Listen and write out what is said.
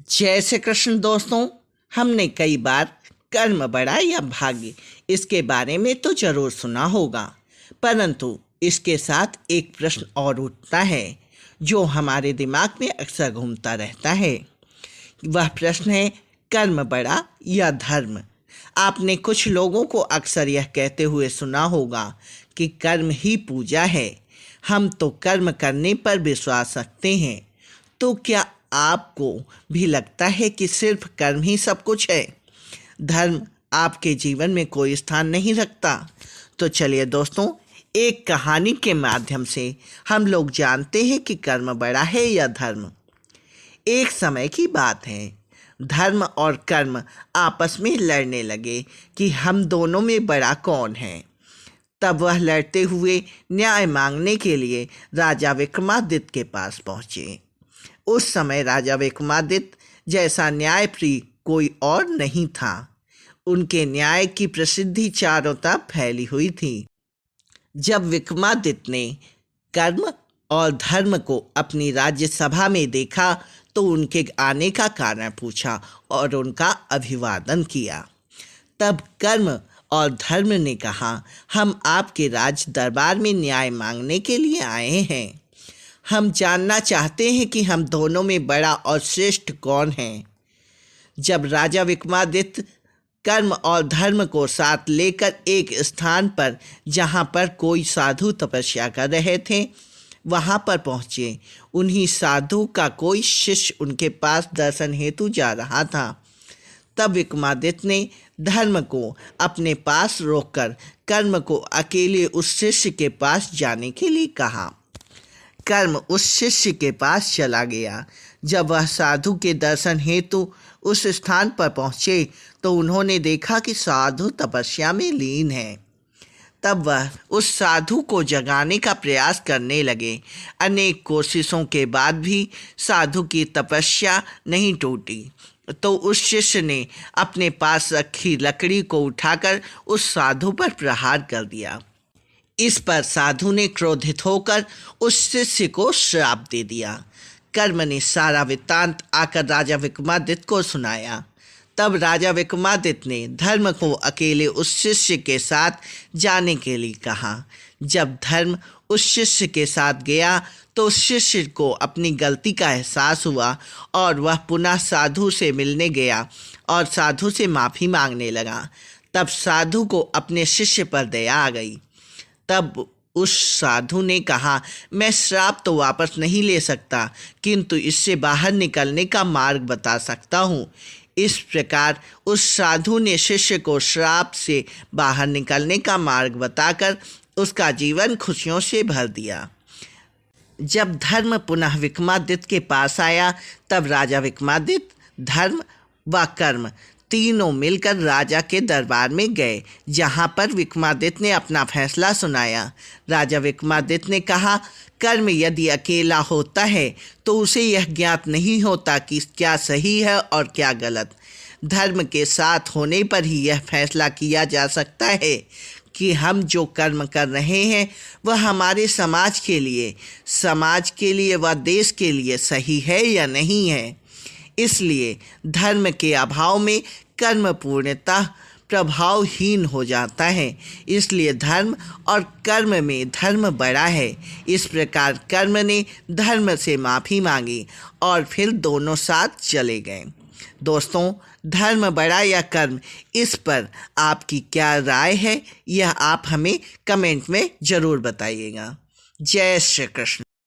जय श्री कृष्ण दोस्तों। हमने कई बार कर्म बड़ा या भाग्य इसके बारे में तो जरूर सुना होगा, परंतु इसके साथ एक प्रश्न और उठता है जो हमारे दिमाग में अक्सर घूमता रहता है। वह प्रश्न है, कर्म बड़ा या धर्म। आपने कुछ लोगों को अक्सर यह कहते हुए सुना होगा कि कर्म ही पूजा है, हम तो कर्म करने पर विश्वास रखते हैं। तो क्या आपको भी लगता है कि सिर्फ कर्म ही सब कुछ है, धर्म आपके जीवन में कोई स्थान नहीं रखता? तो चलिए दोस्तों, एक कहानी के माध्यम से हम लोग जानते हैं कि कर्म बड़ा है या धर्म। एक समय की बात है, धर्म और कर्म आपस में लड़ने लगे कि हम दोनों में बड़ा कौन है। तब वह लड़ते हुए न्याय मांगने के लिए राजा विक्रमादित्य के पास पहुँचे। उस समय राजा विक्रमादित्य जैसा न्यायप्रिय कोई और नहीं था। उनके न्याय की प्रसिद्धि चारों तरफ फैली हुई थी। जब विक्रमादित्य ने कर्म और धर्म को अपनी राज्यसभा में देखा तो उनके आने का कारण पूछा और उनका अभिवादन किया। तब कर्म और धर्म ने कहा, हम आपके राज दरबार में न्याय मांगने के लिए आए हैं। हम जानना चाहते हैं कि हम दोनों में बड़ा और श्रेष्ठ कौन है। जब राजा विक्रमादित्य कर्म और धर्म को साथ लेकर एक स्थान पर, जहाँ पर कोई साधु तपस्या कर रहे थे, वहाँ पर पहुँचे, उन्हीं साधु का कोई शिष्य उनके पास दर्शन हेतु जा रहा था। तब विक्रमादित्य ने धर्म को अपने पास रोककर कर्म को अकेले उस शिष्य के पास जाने के लिए कहा। कर्म उस शिष्य के पास चला गया। जब वह साधु के दर्शन हेतु उस स्थान पर पहुँचे तो उन्होंने देखा कि साधु तपस्या में लीन है। तब वह उस साधु को जगाने का प्रयास करने लगे। अनेक कोशिशों के बाद भी साधु की तपस्या नहीं टूटी तो उस शिष्य ने अपने पास रखी लकड़ी को उठाकर उस साधु पर प्रहार कर दिया। इस पर साधु ने क्रोधित होकर उस शिष्य को श्राप दे दिया। कर्म ने सारा वृत्तांत आकर राजा विक्रमादित्य को सुनाया। तब राजा विक्रमादित्य ने धर्म को अकेले उस शिष्य के साथ जाने के लिए कहा। जब धर्म उस शिष्य के साथ गया तो उस शिष्य को अपनी गलती का एहसास हुआ और वह पुनः साधु से मिलने गया और साधु से माफ़ी मांगने लगा। तब साधु को अपने शिष्य पर दया आ गई। तब उस साधु ने कहा, मैं श्राप तो वापस नहीं ले सकता, किंतु इससे बाहर निकलने का मार्ग बता सकता हूँ। इस प्रकार उस साधु ने शिष्य को श्राप से बाहर निकलने का मार्ग बताकर उसका जीवन खुशियों से भर दिया। जब धर्म पुनः विक्रमादित्य के पास आया तब राजा विक्रमादित्य, धर्म व कर्म तीनों मिलकर राजा के दरबार में गए, जहाँ पर विक्रमादित्य ने अपना फैसला सुनाया। राजा विक्रमादित्य ने कहा, कर्म यदि अकेला होता है तो उसे यह ज्ञात नहीं होता कि क्या सही है और क्या गलत। धर्म के साथ होने पर ही यह फैसला किया जा सकता है कि हम जो कर्म कर रहे हैं वह हमारे समाज के लिए व देश के लिए सही है या नहीं है। इसलिए धर्म के अभाव में कर्म पूर्णतः प्रभावहीन हो जाता है। इसलिए धर्म और कर्म में धर्म बड़ा है। इस प्रकार कर्म ने धर्म से माफ़ी मांगी और फिर दोनों साथ चले गए। दोस्तों, धर्म बड़ा या कर्म, इस पर आपकी क्या राय है, यह आप हमें कमेंट में ज़रूर बताइएगा। जय श्री कृष्ण।